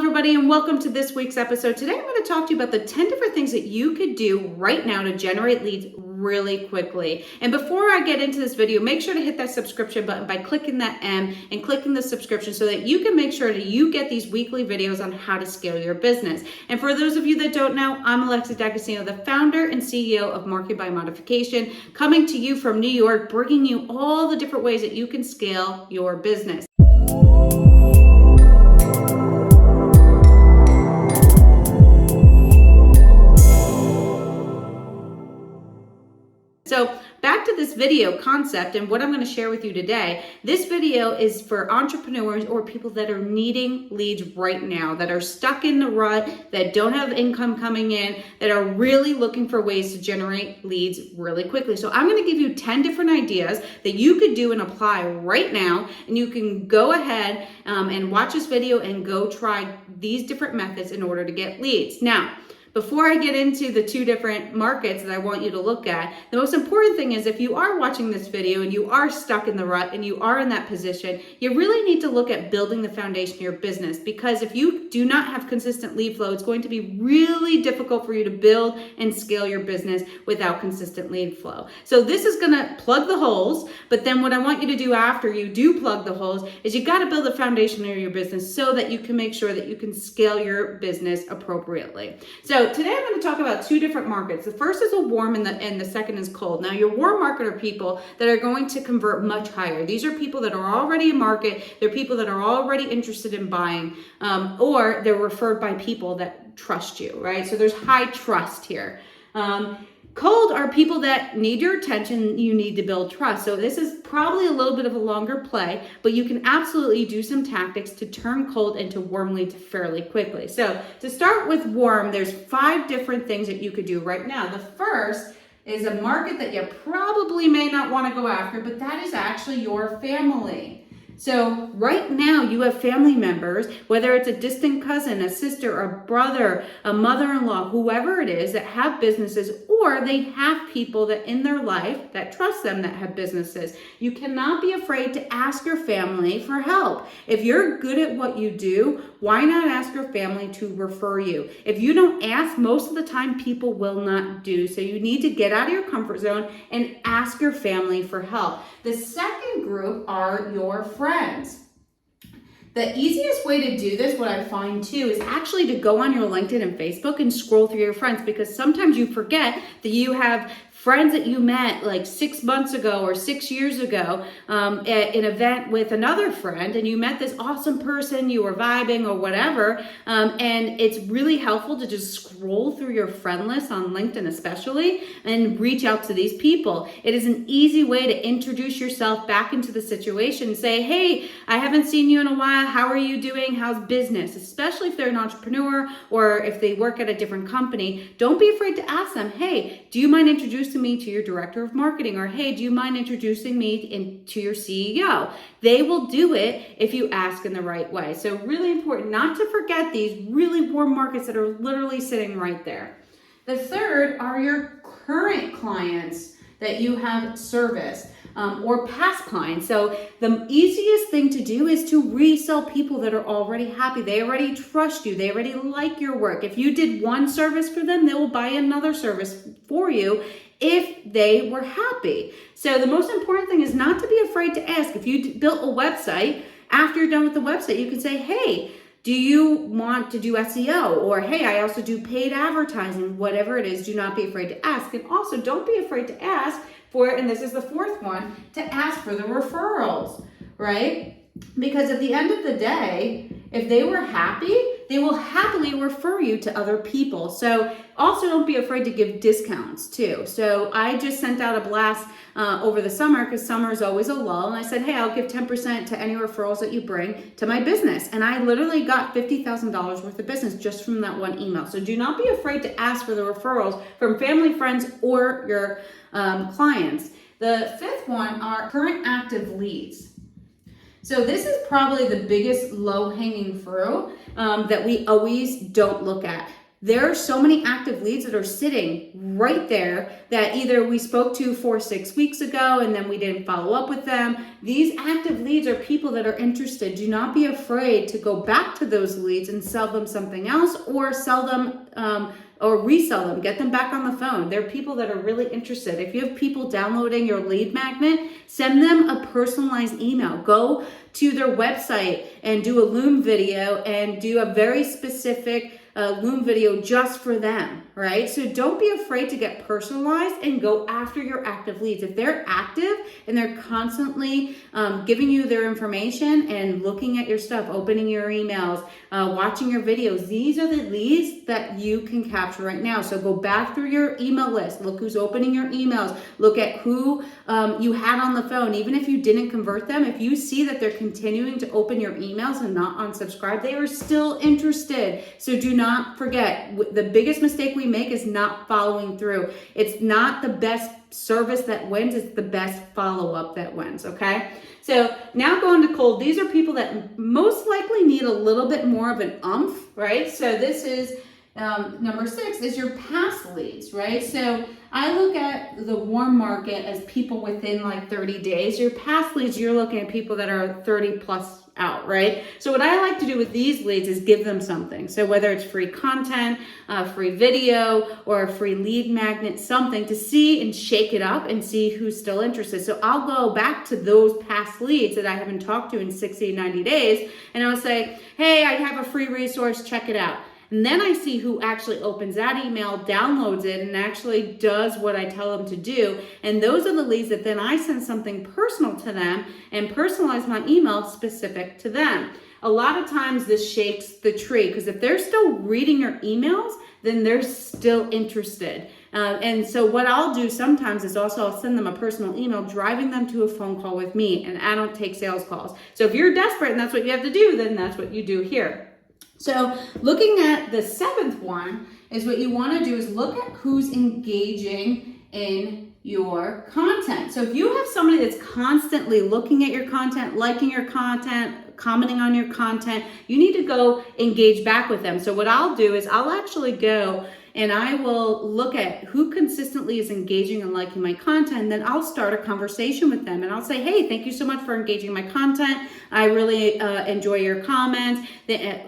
everybody, and welcome to this week's episode. Today I'm going to talk to you about the 10 different things that you could do right now to generate leads really quickly. And before I get into this video, make sure to hit that subscription button by clicking that M and clicking the subscription so that you can make sure that you get these weekly videos on how to scale your business. And for those of you that don't know, I'm Alexa D'Agostino, the founder and CEO of Market by Modification, coming to you from New York, bringing you all the different ways that you can scale your business. So back to this video concept and what I'm going to share with you today. This video is for entrepreneurs or people that are needing leads right now, that are stuck in the rut, that don't have income coming in, that are really looking for ways to generate leads really quickly. So I'm going to give you 10 different ideas that you could do and apply right now. And you can go ahead and watch this video and go try these different methods in order to get leads. Now, before I get into the two different markets that I want you to look at, the most important thing is if you are watching this video and you are stuck in the rut and you are in that position, you really need to look at building the foundation of your business, because if you do not have consistent lead flow, it's going to be really difficult for you to build and scale your business without consistent lead flow. So this is going to plug the holes, but then what I want you to do after you do plug the holes is you got to build the foundation of your business so that you can make sure that you can scale your business appropriately. So today I'm going to talk about two different markets. The first is a warm and the second is cold. Now your warm market are people that are going to convert much higher. These are people that are already in market. They're people that are already interested in buying, or they're referred by people that trust you, right? So there's high trust here. Cold are people that need your attention. You need to build trust. So this is probably a little bit of a longer play, but you can absolutely do some tactics to turn cold into warm leads fairly quickly. So to start with warm, there's 5 different things that you could do right now. The first is a market that you probably may not want to go after, but that is actually your family. So right now you have family members, whether it's a distant cousin, a sister, a brother, a mother-in-law, whoever it is, that have businesses, or they have people that in their life that trust them that have businesses. You cannot be afraid to ask your family for help. If you're good at what you do, why not ask your family to refer you? If you don't ask, most of the time people will not do. So you need to get out of your comfort zone and ask your family for help. The second group are your friends. The easiest way to do this, what I find too, is actually to go on your LinkedIn and Facebook and scroll through your friends, because sometimes you forget that you have friends that you met like 6 months ago or 6 years ago at an event with another friend, and you met this awesome person, you were vibing or whatever, and it's really helpful to just scroll through your friend list on LinkedIn especially and reach out to these people. It is an easy way to introduce yourself back into the situation and say, hey, I haven't seen you in a while. How are you doing? How's business? Especially if they're an entrepreneur or if they work at a different company. Don't be afraid to ask them, hey, do you mind introducing me to your director of marketing? Or hey, do you mind introducing me to your CEO? They will do it if you ask in the right way. So really important not to forget these really warm markets that are literally sitting right there. The third are your current clients that you have serviced. Or past clients. So the easiest thing to do is to resell people that are already happy. They already trust you. They already like your work. If you did one service for them, they will buy another service for you if they were happy. So the most important thing is not to be afraid to ask. If you built a website, after you're done with the website, you can say, hey, do you want to do SEO? Or, hey, I also do paid advertising. Whatever it is, do not be afraid to ask. And also, don't be afraid to ask for, and this is the fourth one, to ask for the referrals, right? Because at the end of the day, if they were happy, they will happily refer you to other people. So also don't be afraid to give discounts too. So I just sent out a blast over the summer, because summer is always a lull. And I said, hey, I'll give 10% to any referrals that you bring to my business. And I literally got $50,000 worth of business just from that one email. So do not be afraid to ask for the referrals from family, friends, or your clients. The fifth one are current active leads. So this is probably the biggest low-hanging fruit that we always don't look at. There are so many active leads that are sitting right there that either we spoke to 4 or 6 weeks ago and then we didn't follow up with them. These active leads are people that are interested. Do not be afraid to go back to those leads and sell them something else, or sell them or resell them, get them back on the phone. They're people that are really interested. If you have people downloading your lead magnet, send them a personalized email. Go to their website and do a Loom video and do a very specific Loom video just for them, right? So don't be afraid to get personalized and go after your active leads. If they're active and they're constantly giving you their information and looking at your stuff, opening your emails, watching your videos, these are the leads that you can capture right now. So go back through your email list, look who's opening your emails, look at who you had on the phone. Even if you didn't convert them, if you see that they're continuing to open your emails and not unsubscribe, they are still interested. So do not forget, the biggest mistake we make is not following through. It's not the best service that wins, it's the best follow-up that wins, okay? So now going to cold, these are people that most likely need a little bit more of an umph, right? So this is number 6 is your past leads, right? So I look at the warm market as people within like 30 days. Your past leads, you're looking at people that are 30 plus out, right? So what I like to do with these leads is give them something. So whether it's free content, free video, or a free lead magnet, something to see and shake it up and see who's still interested. So I'll go back to those past leads that I haven't talked to in 60, 90 days, and I'll say, hey, I have a free resource, check it out. And then I see who actually opens that email, downloads it, and actually does what I tell them to do. And those are the leads that then I send something personal to them and personalize my email specific to them. A lot of times this shakes the tree, because if they're still reading your emails, then they're still interested. And so what I'll do sometimes is also I'll send them a personal email driving them to a phone call with me, and I don't take sales calls. So if you're desperate and that's what you have to do, then that's what you do here. So looking at the 7th one is what you want to do is look at who's engaging in your content. So if you have somebody that's constantly looking at your content, liking your content, commenting on your content, you need to go engage back with them. So what I'll do is I'll actually go and I will look at who consistently is engaging and liking my content, and then I'll start a conversation with them. And I'll say, hey, thank you so much for engaging my content. I really enjoy your comments.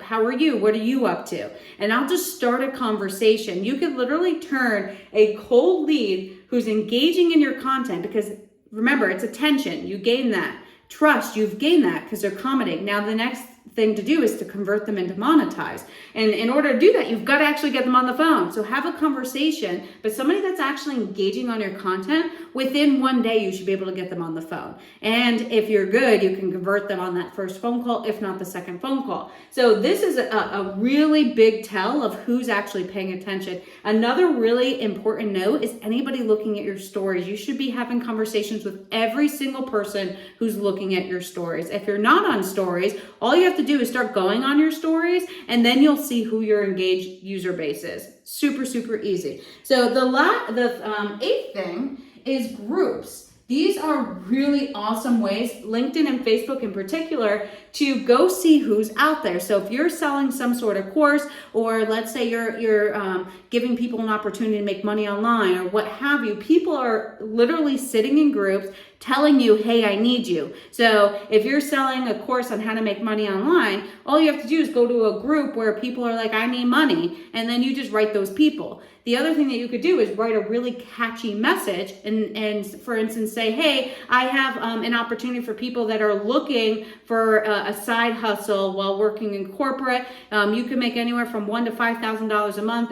How are you? What are you up to? And I'll just start a conversation. You could literally turn a cold lead who's engaging in your content, because remember, it's attention. You gain that. Trust, you've gained that because they're commenting. Now the next thing to do is to convert them into monetize. And in order to do that, you've got to actually get them on the phone. So have a conversation, but somebody that's actually engaging on your content, within 1 day, you should be able to get them on the phone. And if you're good, you can convert them on that first phone call, if not the second phone call. So this is a really big tell of who's actually paying attention. Another really important note is anybody looking at your stories. You should be having conversations with every single person who's looking at your stories. If you're not on stories, all you have to do is start going on your stories, and then you'll see who your engaged user base is. Super, super easy. So the 8th thing is groups. These are really awesome ways, LinkedIn and Facebook in particular, to go see who's out there. So if you're selling some sort of course, or let's say you're giving people an opportunity to make money online or what have you, people are literally sitting in groups telling you, hey, I need you. So if you're selling a course on how to make money online, all you have to do is go to a group where people are like, I need money, and then you just write those people. The other thing that you could do is write a really catchy message and for instance, say, hey, I have an opportunity for people that are looking for a side hustle while working in corporate. You can make anywhere from $1,000 to $5,000 a month,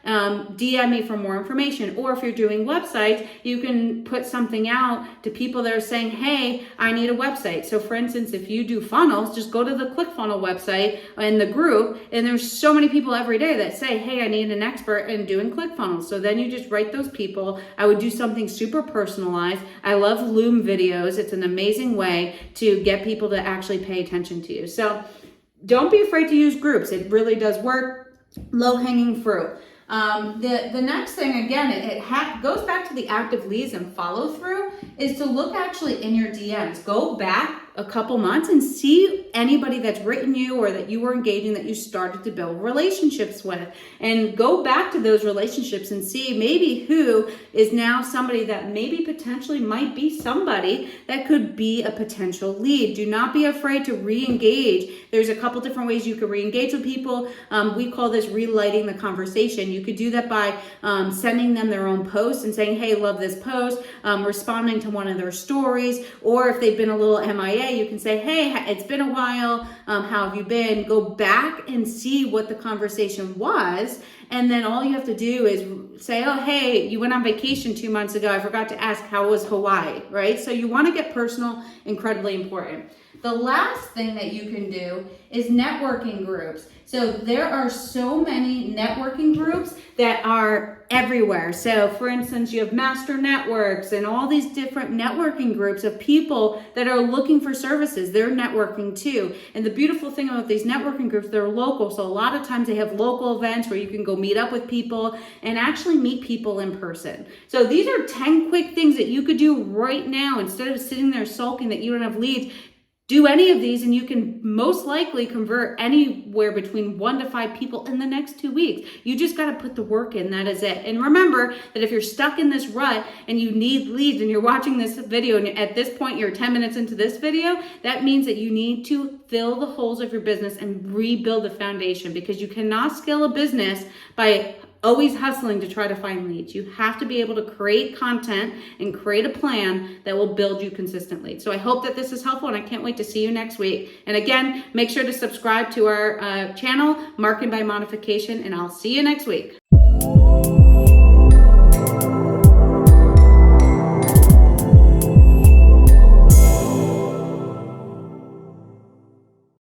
DM me for more information. Or if you're doing websites, you can put something out to people that are saying, hey, I need a website. So for instance, if you do funnels, just go to the ClickFunnels website in the group, and there's so many people every day that say, hey, I need an expert in doing ClickFunnels. So then you just write those people. I would do something super personalized. I love Loom videos. It's an amazing way to get people to actually pay attention to you. So don't be afraid to use groups. It really does work. Low-hanging fruit. The next thing, again, it goes back to the active leads and follow through, is to look actually in your DMs. Go back a couple months and see anybody that's written you or that you were engaging that you started to build relationships with, and go back to those relationships and see maybe who is now somebody that maybe potentially might be somebody that could be a potential lead. Do not be afraid to re-engage. There's a couple different ways you could re-engage with people. We call this relighting the conversation. You could do that by sending them their own posts and saying, hey, love this post, responding to one of their stories, or if they've been a little MIA, you can say, hey, it's been a while, how have you been? Go back and see what the conversation was, and then all you have to do is say, oh, hey, you went on vacation 2 months ago, I forgot to ask, how was Hawaii, right? So you want to get personal, incredibly important. The last thing that you can do is networking groups. So there are so many networking groups that are everywhere. So for instance, you have master networks and all these different networking groups of people that are looking for services. They're networking too. And the beautiful thing about these networking groups, they're local. So a lot of times they have local events where you can go meet up with people and actually meet people in person. So these are 10 quick things that you could do right now instead of sitting there sulking that you don't have leads. Do any of these and you can most likely convert anywhere between 1 to 5 people in the next 2 weeks. You just got to put the work in. That is it. And remember that if you're stuck in this rut and you need leads and you're watching this video and at this point you're 10 minutes into this video, that means that you need to fill the holes of your business and rebuild the foundation, because you cannot scale a business by always hustling to try to find leads. You have to be able to create content and create a plan that will build you consistent leads. So I hope that this is helpful, and I can't wait to see you next week. And again, make sure to subscribe to our channel, Marketing by Modification, and I'll see you next week.